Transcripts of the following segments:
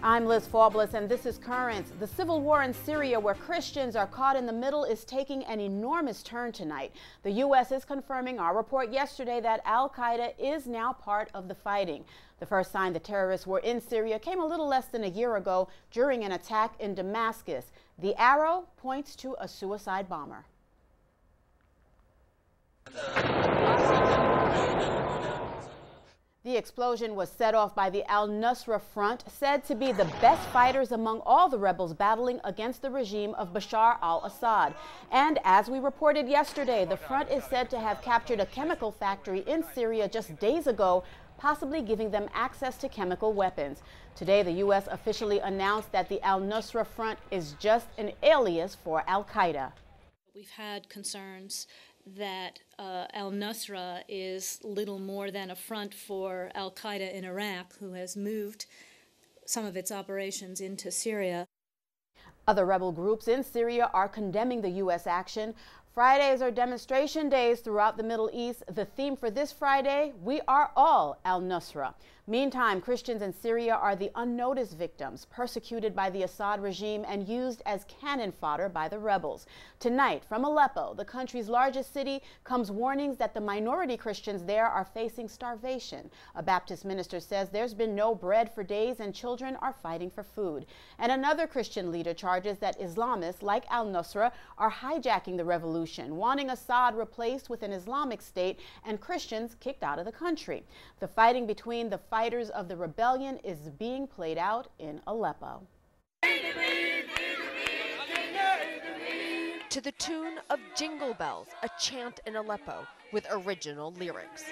I'm Liz Faublas, and this is Currents. The civil war in Syria, where Christians are caught in the middle, is taking an enormous turn tonight. The U.S. is confirming our report yesterday that al-Qaeda is now part of the fighting. The first sign the terrorists were in Syria came a little less than a year ago during an attack in Damascus. The arrow points to a suicide bomber. The explosion was set off by the al-Nusra Front, said to be the best fighters among all the rebels battling against the regime of Bashar al-Assad. And as we reported yesterday, the front is said to have captured a chemical factory in Syria just days ago, possibly giving them access to chemical weapons. Today, the U.S. officially announced that the al-Nusra Front is just an alias for al-Qaeda. We've had concerns that al-Nusra is little more than a front for al-Qaeda in Iraq, who has moved some of its operations into Syria. Other rebel groups in Syria are condemning the U.S. action. Fridays are demonstration days throughout the Middle East. The theme for this Friday, we are all al-Nusra. Meantime, Christians in Syria are the unnoticed victims, persecuted by the Assad regime and used as cannon fodder by the rebels. Tonight, from Aleppo, the country's largest city, comes warnings that the minority Christians there are facing starvation. A Baptist minister says there's been no bread for days and children are fighting for food. And another Christian leader charges that Islamists like al-Nusra are hijacking the revolution, wanting Assad replaced with an Islamic state and Christians kicked out of the country. The fighting between the fighters of the rebellion is being played out in Aleppo. To the tune of Jingle Bells, a chant in Aleppo with original lyrics.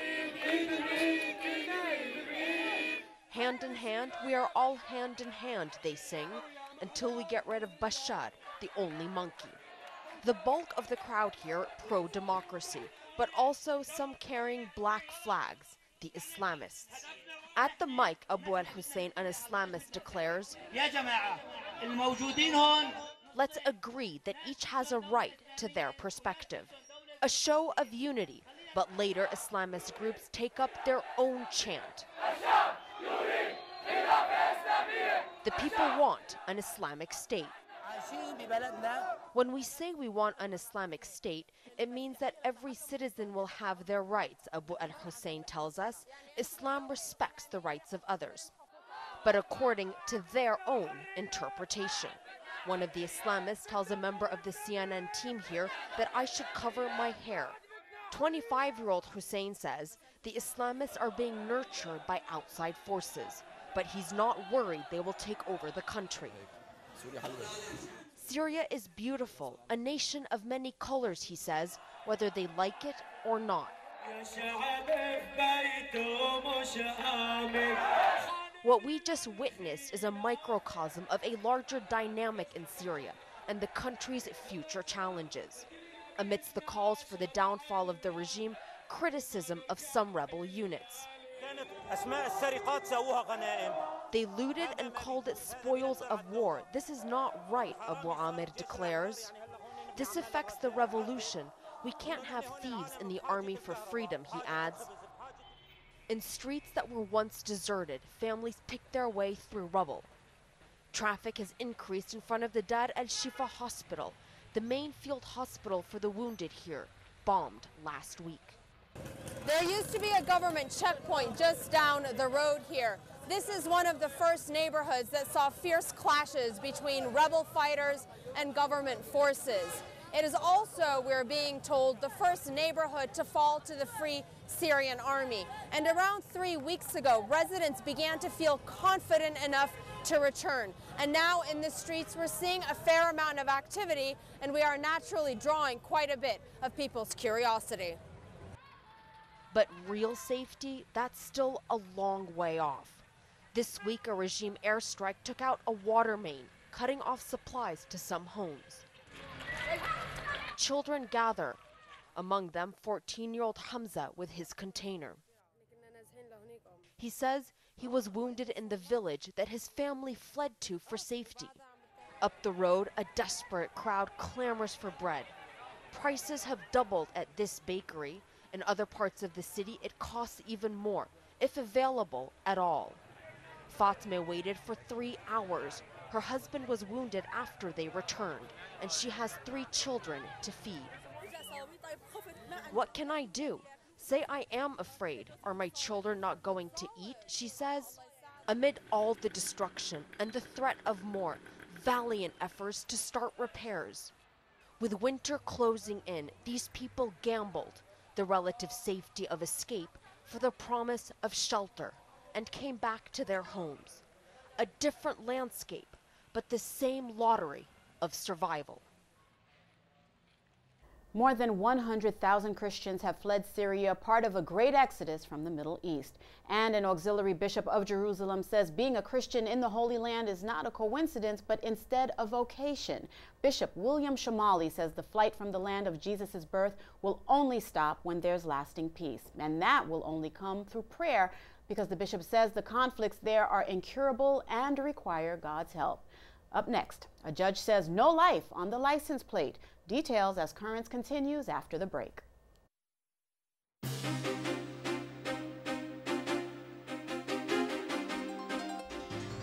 Hand in hand, we are all hand in hand, they sing, until we get rid of Bashar, the only monkey. The bulk of the crowd here pro-democracy, but also some carrying black flags, the Islamists. At the mic, Abu al-Hussein, an Islamist, declares, let's agree that each has a right to their perspective. A show of unity, but later Islamist groups take up their own chant. The people want an Islamic state. When we say we want an Islamic state, it means that every citizen will have their rights, Abu al-Hussein tells us. Islam respects the rights of others, but according to their own interpretation. One of the Islamists tells a member of the CNN team here that I should cover my hair. 25-year-old Hussein says the Islamists are being nurtured by outside forces, but he's not worried they will take over the country. Syria is beautiful, a nation of many colors, he says, whether they like it or not. What we just witnessed is a microcosm of a larger dynamic in Syria and the country's future challenges. Amidst the calls for the downfall of the regime, criticism of some rebel units. They looted and called it spoils of war. This is not right, Abu Amir declares. This affects the revolution. We can't have thieves in the army for freedom, he adds. In streets that were once deserted, families picked their way through rubble. Traffic has increased in front of the Dar al-Shifa hospital, the main field hospital for the wounded here, bombed last week. There used to be a government checkpoint just down the road here. This is one of the first neighborhoods that saw fierce clashes between rebel fighters and government forces. It is also, we're being told, the first neighborhood to fall to the Free Syrian Army. And around 3 weeks ago, residents began to feel confident enough to return. And now in the streets, we're seeing a fair amount of activity, and we are naturally drawing quite a bit of people's curiosity. But real safety, that's still a long way off. This week, a regime airstrike took out a water main, cutting off supplies to some homes. Children gather, among them 14-year-old Hamza with his container. He says he was wounded in the village that his family fled to for safety. Up the road, a desperate crowd clamors for bread. Prices have doubled at this bakery. In other parts of the city, it costs even more, if available at all. Fatma waited for 3 hours. Her husband was wounded after they returned, and she has 3 children to feed. What can I do? Say I am afraid. Are my children not going to eat? She says. Amid all the destruction and the threat of more, valiant efforts to start repairs. With winter closing in, these people gambled the relative safety of escape for the promise of shelter and came back to their homes. A different landscape, but the same lottery of survival. More than 100,000 Christians have fled Syria, part of a great exodus from the Middle East. And an auxiliary bishop of Jerusalem says being a Christian in the Holy Land is not a coincidence, but instead a vocation. Bishop William Shamali says the flight from the land of Jesus' birth will only stop when there's lasting peace. And that will only come through prayer, because the bishop says the conflicts there are incurable and require God's help. Up next, a judge says no life on the license plate. Details as Currents continues after the break.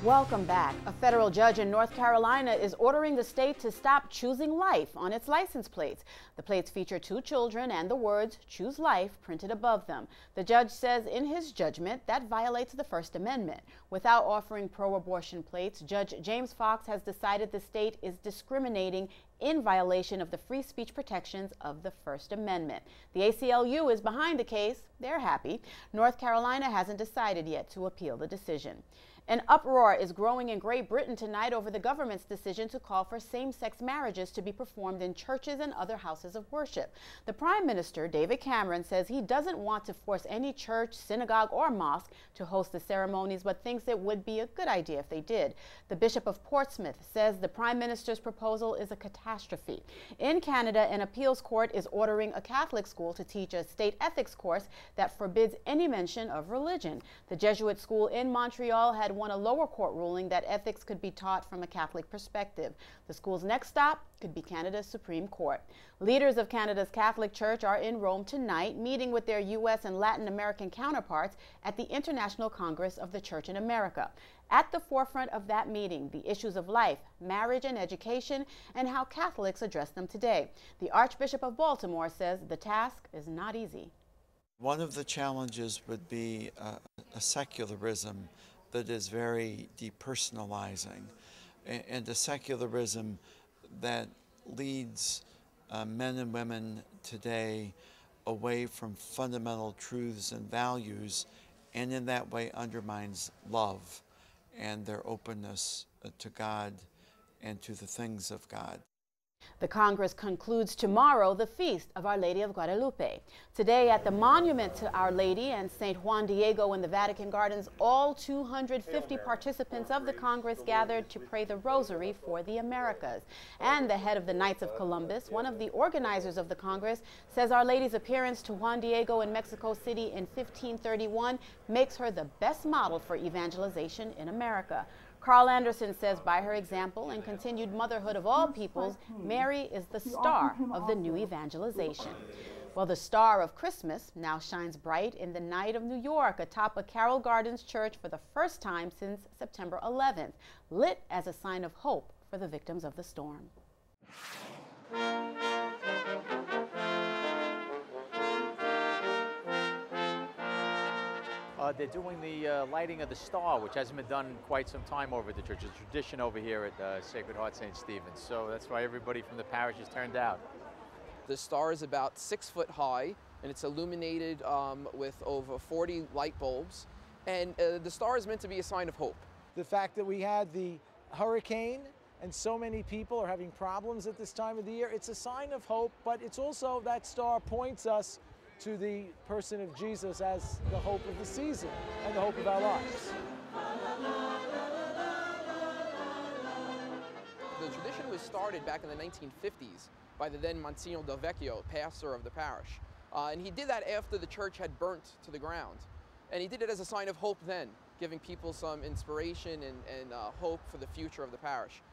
Welcome back. A federal judge in North Carolina is ordering the state to stop choosing life on its license plates. The plates feature 2 children and the words "Choose Life" printed above them. The judge says in his judgment that violates the First Amendment. Without offering pro-abortion plates, Judge James Fox has decided the state is discriminating in violation of the free speech protections of the First Amendment. The ACLU is behind the case. They're happy. North Carolina hasn't decided yet to appeal the decision. An uproar is growing in Great Britain tonight over the government's decision to call for same-sex marriages to be performed in churches and other houses of worship. The Prime Minister, David Cameron, says he doesn't want to force any church, synagogue, or mosque to host the ceremonies, but thinks it would be a good idea if they did. The Bishop of Portsmouth says the Prime Minister's proposal is a catastrophe. In Canada, an appeals court is ordering a Catholic school to teach a state ethics course that forbids any mention of religion. The Jesuit school in Montreal had won a lower court ruling that ethics could be taught from a Catholic perspective. The school's next stop could be Canada's Supreme Court. Leaders of Canada's Catholic Church are in Rome tonight, meeting with their U.S. and Latin American counterparts at the International Congress of the Church in America. At the forefront of that meeting, the issues of life, marriage, and education, and how Catholics address them today. The Archbishop of Baltimore says the task is not easy. One of the challenges would be a secularism that is very depersonalizing, and a secularism that leads men and women today away from fundamental truths and values, and in that way undermines love and their openness to God and to the things of God. The Congress concludes tomorrow the feast of Our Lady of Guadalupe. Today at the monument to Our Lady and St. Juan Diego in the Vatican Gardens, all 250 participants of the Congress gathered to pray the Rosary for the Americas. And the head of the Knights of Columbus, one of the organizers of the Congress, says Our Lady's appearance to Juan Diego in Mexico City in 1531 makes her the best model for evangelization in America. Carl Anderson says by her example and continued motherhood of all peoples, Mary is the star of the new evangelization. Well, the star of Christmas now shines bright in the night of New York atop a Carroll Gardens church for the first time since September 11th, lit as a sign of hope for the victims of the storm. They're doing the lighting of the star, which hasn't been done in quite some time over at the church. It's a tradition over here at Sacred Heart St. Stephen's, so that's why everybody from the parish has turned out. The star is about 6 foot high, and it's illuminated with over 40 light bulbs, and the star is meant to be a sign of hope. The fact that we had the hurricane and so many people are having problems at this time of the year, it's a sign of hope, but it's also that star points us to the person of Jesus as the hope of the season and the hope of our lives. The tradition was started back in the 1950s by the then Monsignor Del Vecchio, pastor of the parish. And he did that after the church had burnt to the ground. And he did it as a sign of hope then, giving people some inspiration and hope for the future of the parish.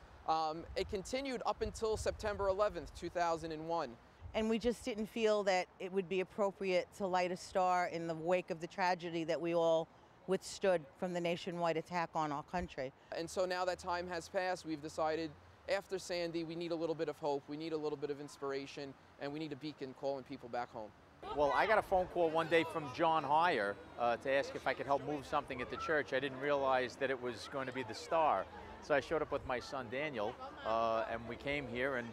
It continued up until September 11th, 2001. And we just didn't feel that it would be appropriate to light a star in the wake of the tragedy that we all withstood from the nationwide attack on our country. And so now that time has passed, we've decided after Sandy, we need a little bit of hope, we need a little bit of inspiration, and we need a beacon calling people back home. Well, I got a phone call one day from John Heyer to ask if I could help move something at the church. I didn't realize that it was going to be the Star. So I showed up with my son Daniel, and we came here, and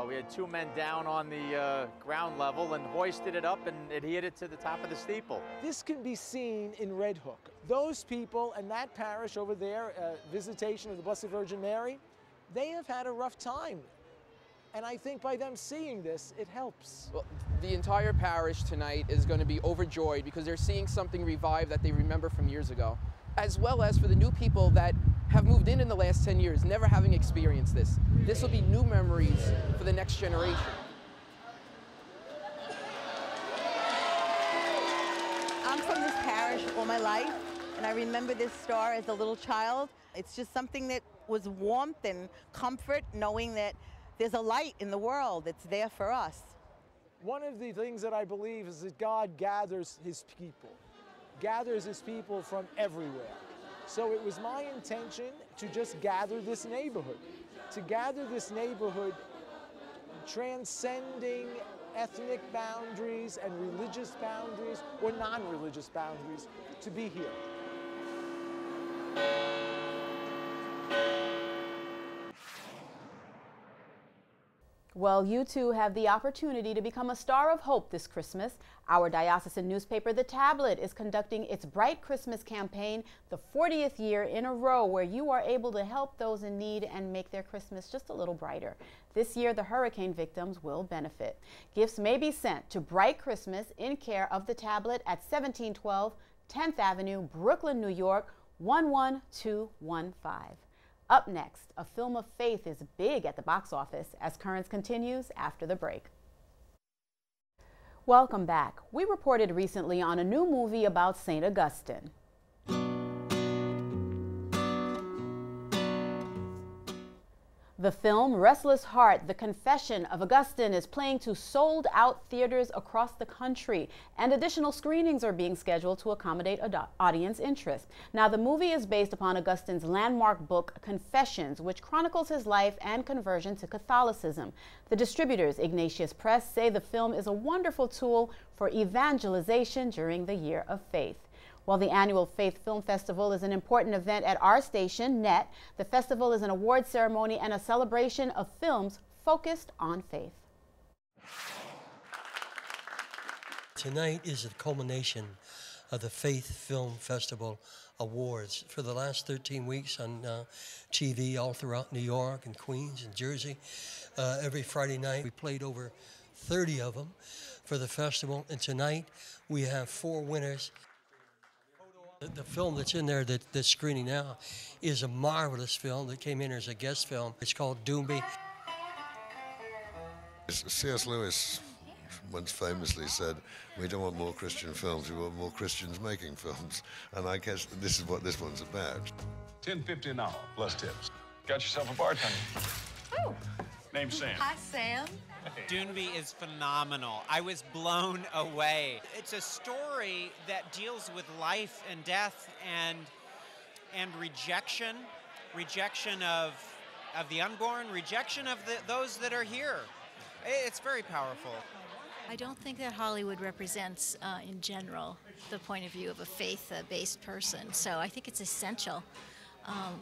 we had 2 men down on the ground level and hoisted it up, and it hit it to the top of the steeple. This can be seen in Red Hook. Those people and that parish over there, Visitation of the Blessed Virgin Mary, they have had a rough time. And I think by them seeing this, it helps. Well, the entire parish tonight is going to be overjoyed because they're seeing something revived that they remember from years ago, as well as for the new people that have moved in the last 10 years, never having experienced this. This will be new memories for the next generation. I'm from this parish all my life, and I remember this star as a little child. It's just something that was warmth and comfort, knowing that there's a light in the world that's there for us. One of the things that I believe is that God gathers his people from everywhere. So it was my intention to just gather this neighborhood, transcending ethnic boundaries and religious boundaries or non-religious boundaries, to be here. Well, you too have the opportunity to become a star of hope this Christmas. Our diocesan newspaper, The Tablet, is conducting its Bright Christmas campaign, the 40th year in a row, where you are able to help those in need and make their Christmas just a little brighter. This year, the hurricane victims will benefit. Gifts may be sent to Bright Christmas in care of The Tablet at 1712 10th Avenue, Brooklyn, New York, 11215. Up next, a film of faith is big at the box office as Currents continues after the break. Welcome back. We reported recently on a new movie about St. Augustine. The film Restless Heart, The Confession of Augustine is playing to sold-out theaters across the country, and additional screenings are being scheduled to accommodate audience interest. Now, the movie is based upon Augustine's landmark book, Confessions, which chronicles his life and conversion to Catholicism. The distributors, Ignatius Press, say the film is a wonderful tool for evangelization during the Year of Faith. While the annual Faith Film Festival is an important event at our station, NET, the festival is an award ceremony and a celebration of films focused on faith. Tonight is the culmination of the Faith Film Festival Awards. For the last 13 weeks on TV all throughout New York and Queens and Jersey, every Friday night we played over 30 of them for the festival, and tonight we have 4 winners. The film that's in there that's screening now is a marvelous film that came in as a guest film. It's called Doomby. C.S. Lewis once famously said, "We don't want more Christian films, we want more Christians making films." And I guess this is what this one's about. $10.50 an hour, plus tips. Got yourself a bartender. Oh. Name's Sam. Hi, Sam. Doonby is phenomenal. I was blown away. It's a story that deals with life and death and rejection of the unborn, rejection of those that are here. It's very powerful. I don't think that Hollywood represents, in general, the point of view of a faith-based person. So I think it's essential.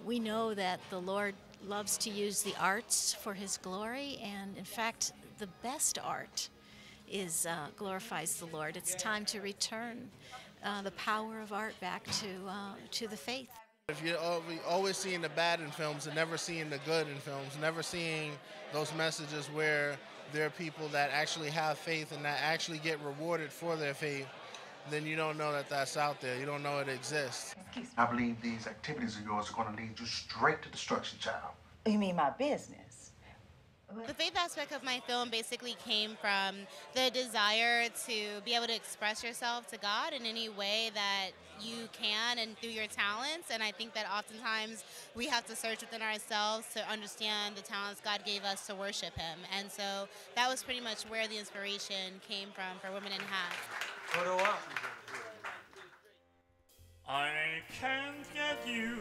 We know that the Lord loves to use the arts for his glory, and in fact, the best art glorifies the Lord. It's time to return the power of art back to the faith. If you're always seeing the bad in films and never seeing the good in films, never seeing those messages where there are people that actually have faith and that actually get rewarded for their faith, then you don't know that that's out there. You don't know it exists. I believe these activities of yours are going to lead you straight to destruction, child. You mean my business? The faith aspect of my film basically came from the desire to be able to express yourself to God in any way that you can and through your talents. And I think that oftentimes we have to search within ourselves to understand the talents God gave us to worship him. And so that was pretty much where the inspiration came from for Women in Hats. I can't get you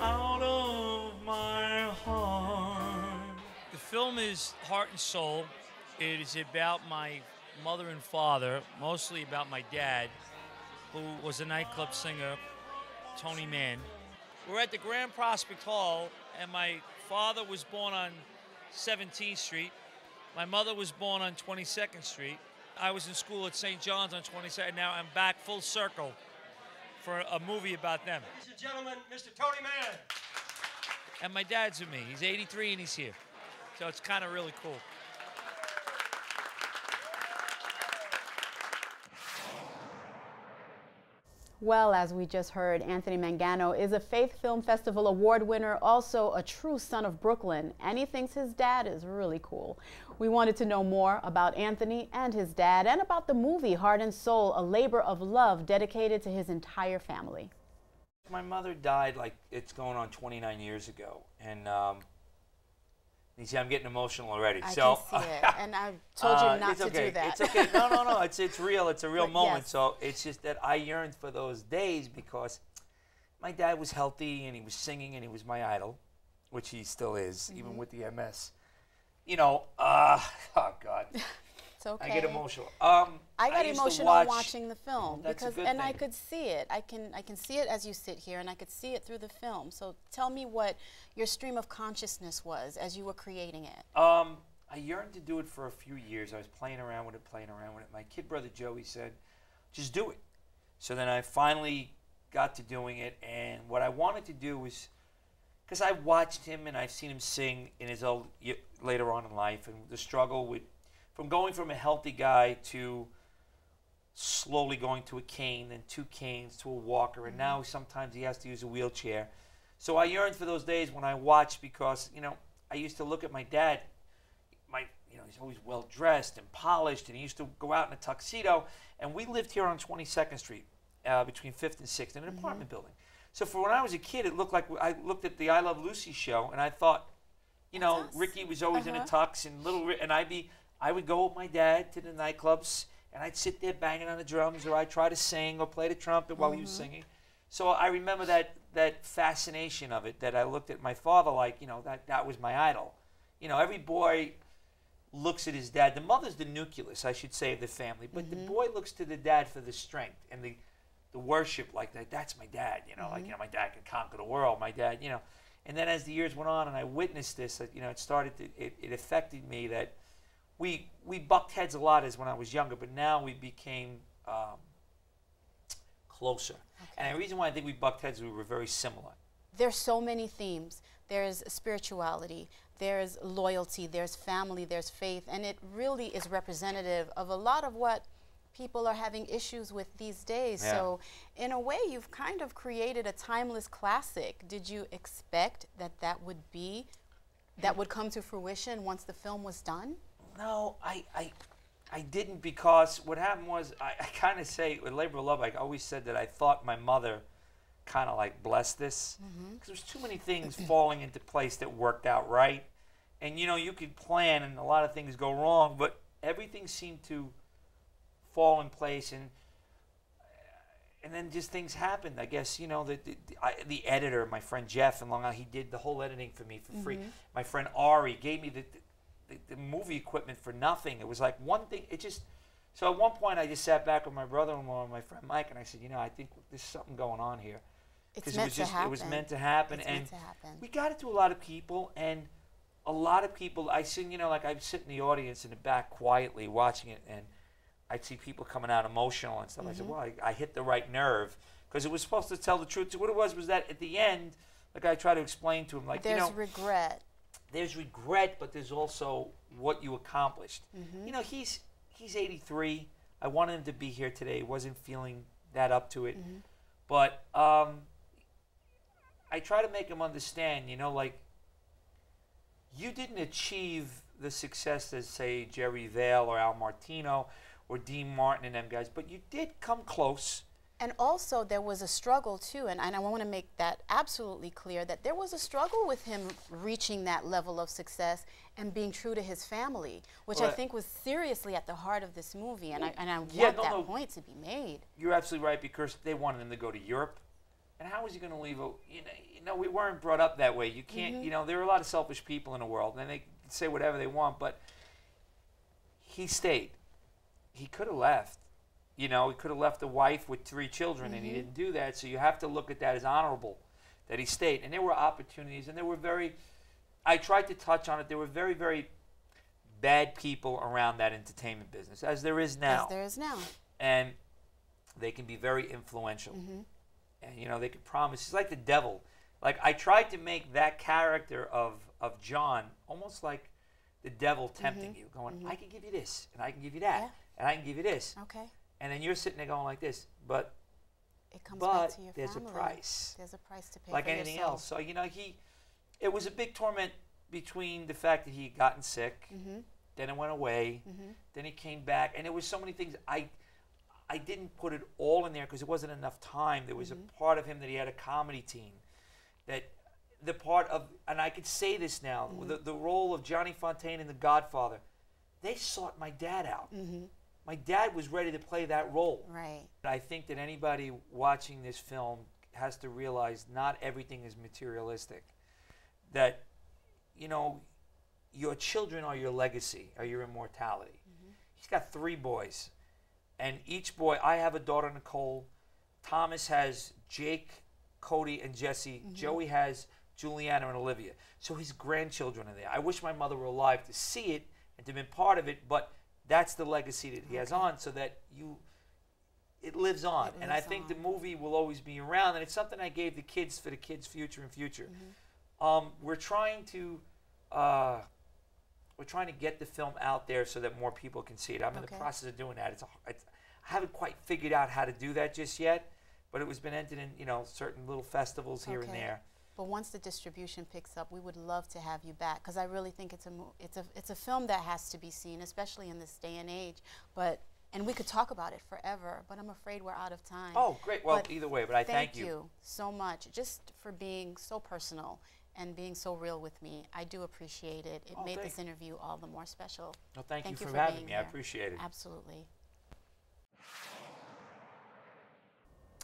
out of my heart. The film is heart and soul. It is about my mother and father, mostly about my dad, who was a nightclub singer, Tony Mann. We're at the Grand Prospect Hall, and my father was born on 17th Street. My mother was born on 22nd Street. I was in school at St. John's on 22nd. Now I'm back full circle for a movie about them. Ladies and gentlemen, Mr. Tony Mann. And my dad's with me. He's 83 and he's here. So it's kind of really cool. Well, as we just heard, Anthony Mangano is a Faith Film Festival award winner, also a true son of Brooklyn, and he thinks his dad is really cool. We wanted to know more about Anthony and his dad and about the movie Heart and Soul, a labor of love dedicated to his entire family. My mother died like it's going on 29 years ago, and you see, I'm getting emotional already. I can see it, and I told you not to do that. It's okay. No. It's real. It's a real moment. Yes. So it's just that I yearned for those days because my dad was healthy and he was singing and he was my idol, which he still is, even with the MS. You know, oh God. It's okay. I get emotional. I got used to emotional watch, watching the film that's a because, good and thing. I could see it. I can see it as you sit here, and I could see it through the film. So tell me what your stream of consciousness was as you were creating it. I yearned to do it for a few years. I was playing around with it. My kid brother Joey said, "Just do it." So then I finally got to doing it, and what I wanted to do was, because I watched him and I've seen him sing in his old later on in life, and the struggle with from going from a healthy guy to slowly going to a cane, then 2 canes to a walker, and now sometimes he has to use a wheelchair. So I yearned for those days when I watched, because I used to look at my dad. He's always well dressed and polished, and he used to go out in a tuxedo. And we lived here on 22nd Street, between 5th and 6th, in an apartment building. So for when I was a kid, it looked like I looked at the I Love Lucy show, and I thought, Ricky was always in a tux, and I would go with my dad to the nightclubs, and I'd sit there banging on the drums, or I'd try to sing or play the trumpet while he was singing. So I remember that fascination of it, that I looked at my father like, that was my idol. Every boy looks at his dad. The mother's the nucleus, I should say, of the family, but the boy looks to the dad for the strength and the worship, like that. That's my dad, my dad could conquer the world, my dad, And then as the years went on and I witnessed this, it affected me that we bucked heads a lot as when I was younger, but now we became closer. Okay. And the reason why I think we bucked heads, we were very similar. There's so many themes. There's spirituality, there's loyalty, there's family, there's faith, and it really is representative of a lot of what people are having issues with these days. Yeah. So in a way, you've kind of created a timeless classic. Did you expect that would come to fruition once the film was done? No, I didn't, because what happened was, I kind of say, with Labor of Love, I always said that I thought my mother kind of like blessed this, because there's too many things falling into place that worked out right. And you could plan and a lot of things go wrong, but everything seemed to fall in place, and then just things happened. I guess the editor, my friend Jeff in Long Island, he did the whole editing for me for free. My friend Ari gave me the movie equipment for nothing. It was like one thing. So at one point I just sat back with my brother-in-law and my friend Mike, and I said, I think there's something going on here. Because it was meant to happen. We got it to a lot of people, and a lot of people, I seen, like I'd sit in the audience in the back quietly watching it, and I'd see people coming out emotional and stuff. I said, well, I hit the right nerve, because it was supposed to tell the truth. So what it was that at the end, like I try to explain to him, like, there's regret. There's regret, but there's also what you accomplished. He's 83. I wanted him to be here today. He wasn't feeling that up to it. But I try to make him understand, like, you didn't achieve the success that, say, Jerry Vale or Al Martino or Dean Martin and them guys, but you did come close, And also there was a struggle too, and I want to make that absolutely clear, that there was a struggle with him reaching that level of success and being true to his family, which I think was seriously at the heart of this movie, and I want that point to be made. You're absolutely right, because they wanted him to go to Europe, and how was he going to leave? We weren't brought up that way. You can't, there are a lot of selfish people in the world, and they can say whatever they want, but he stayed. He could have left. He could have left a wife with 3 children, and he didn't do that. So you have to look at that as honorable, that he stayed. And there were opportunities, and there were I tried to touch on it. There were very, very bad people around that entertainment business, as there is now. As there is now. And they can be very influential. And, they could promise. It's like the devil. Like, I tried to make that character of John almost like the devil tempting you, going, I can give you this, and I can give you that, and I can give you this. Okay. And then you're sitting there going like this, but it comes back to your there's family. A price. There's a price to pay like for anything yourself. else. So, it was a big torment between the fact that he had gotten sick, then it went away, then he came back, and there was so many things. I didn't put it all in there because there wasn't enough time. There was a part of him that he had a comedy team, that the part of, and I could say this now, the role of Johnny Fontaine in The Godfather, they sought my dad out. My dad was ready to play that role. Right. I think that anybody watching this film has to realize not everything is materialistic. That, your children are your legacy, are your immortality. He's got 3 boys. And each boy, I have a daughter, Nicole. Thomas has Jake, Cody, and Jesse. Joey has Juliana and Olivia. So his grandchildren are there. I wish my mother were alive to see it and to have been part of it, but that's the legacy that he has on, so that it lives on. And I think the movie will always be around, and it's something I gave the kids for the kids' future and future. We're trying to get the film out there so that more people can see it. I'm in the process of doing that. I haven't quite figured out how to do that just yet, but it was been entered in certain little festivals here and there. But once the distribution picks up, we would love to have you back, because I really think it's a film that has to be seen, especially in this day and age. And we could talk about it forever, but I'm afraid we're out of time. Oh, great. Well, either way, but I thank you. Thank you so much, just for being so personal and being so real with me. I do appreciate it. It made this interview all the more special. Well, thank you for having me. I appreciate it. Absolutely.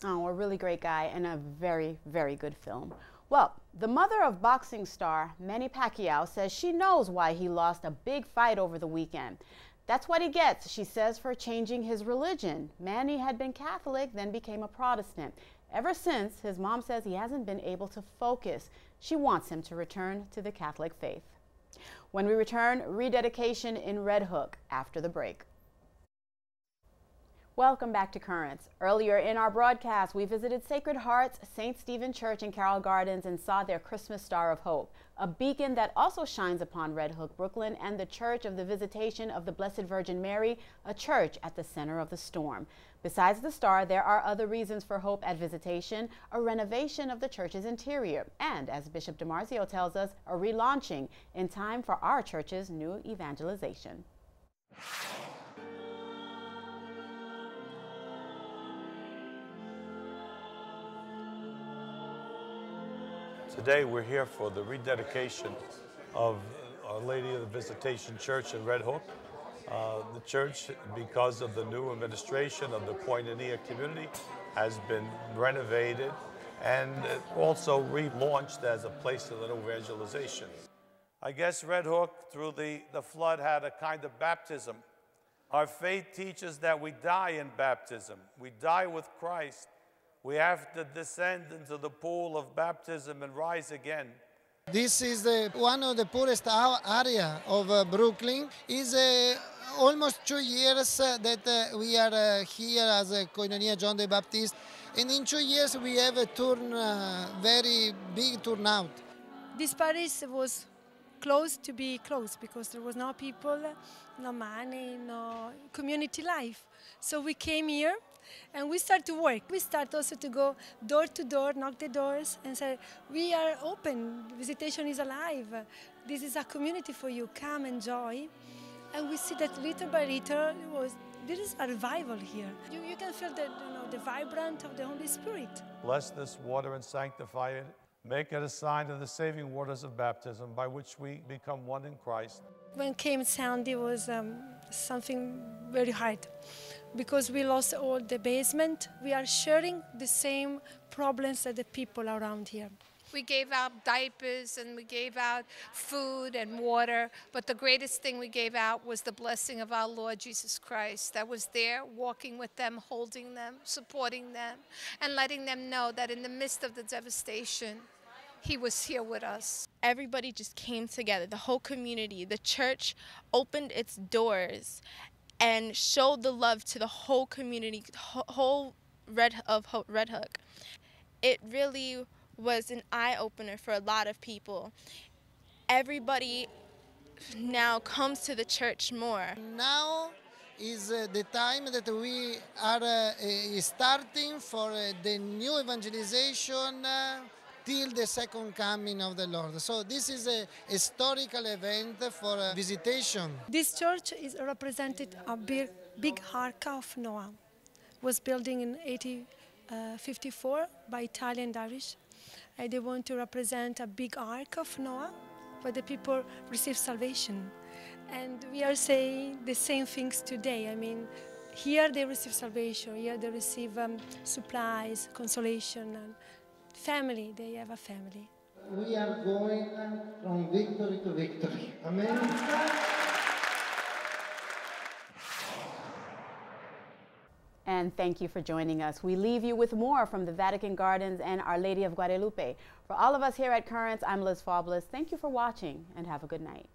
Oh, a really great guy and a very, very good film. Well, the mother of boxing star Manny Pacquiao says she knows why he lost a big fight over the weekend. That's what he gets, she says, for changing his religion. Manny had been Catholic, then became a Protestant. Ever since, his mom says he hasn't been able to focus. She wants him to return to the Catholic faith. When we return, rededication in Red Hook after the break. Welcome back to Currents. Earlier in our broadcast, we visited Sacred Heart's St. Stephen Church in Carroll Gardens and saw their Christmas Star of Hope, a beacon that also shines upon Red Hook, Brooklyn, and the Church of the Visitation of the Blessed Virgin Mary, a church at the center of the storm. Besides the star, there are other reasons for hope at Visitation: a renovation of the church's interior, and, as Bishop DiMarzio tells us, a relaunching in time for our church's new evangelization. Today we're here for the rededication of Our Lady of the Visitation Church in Red Hook. The church, because of the new administration of the Koinonia community, has been renovated and also relaunched as a place of evangelization. I guess Red Hook, through the flood, had a kind of baptism. Our faith teaches that we die in baptism. We die with Christ. We have to descend into the pool of baptism and rise again. This is one of the poorest area of Brooklyn. It's almost 2 years that we are here as a Koinonia John the Baptist. And in 2 years we have a very big turnout. This parish was closed to be closed because there was no people, no money, no community life. So we came here and we start to work. We start also to go door to door, knock the doors and say, we are open, Visitation is alive. This is a community for you, come enjoy. And we see that little by little there is a revival here. You can feel the vibrant of the Holy Spirit. Bless this water and sanctify it. Make it a sign of the saving waters of baptism by which we become one in Christ. When came Sandy was something very hard because we lost all the basement. We are sharing the same problems that the people around here. We gave out diapers and we gave out food and water, but the greatest thing we gave out was the blessing of our Lord Jesus Christ that was there, walking with them, holding them, supporting them, and letting them know that in the midst of the devastation, He was here with us. Everybody just came together, the whole community. The church opened its doors and showed the love to the whole community, whole Red Hook. It really was an eye-opener for a lot of people. Everybody now comes to the church more. Now is the time that we are starting for the new evangelization till the second coming of the Lord. So this is a historical event for visitation. This church is represented a big Ark of Noah. It was built in 1854 by Italian and Irish. And they want to represent a big Ark of Noah where the people receive salvation. And we are saying the same things today. I mean, here they receive salvation, here they receive supplies, consolation, and family, they have a family. We are going from victory to victory. Amen. And thank you for joining us. We leave you with more from the Vatican Gardens and Our Lady of Guadalupe. For all of us here at Currents, I'm Liz Faublas. Thank you for watching and have a good night.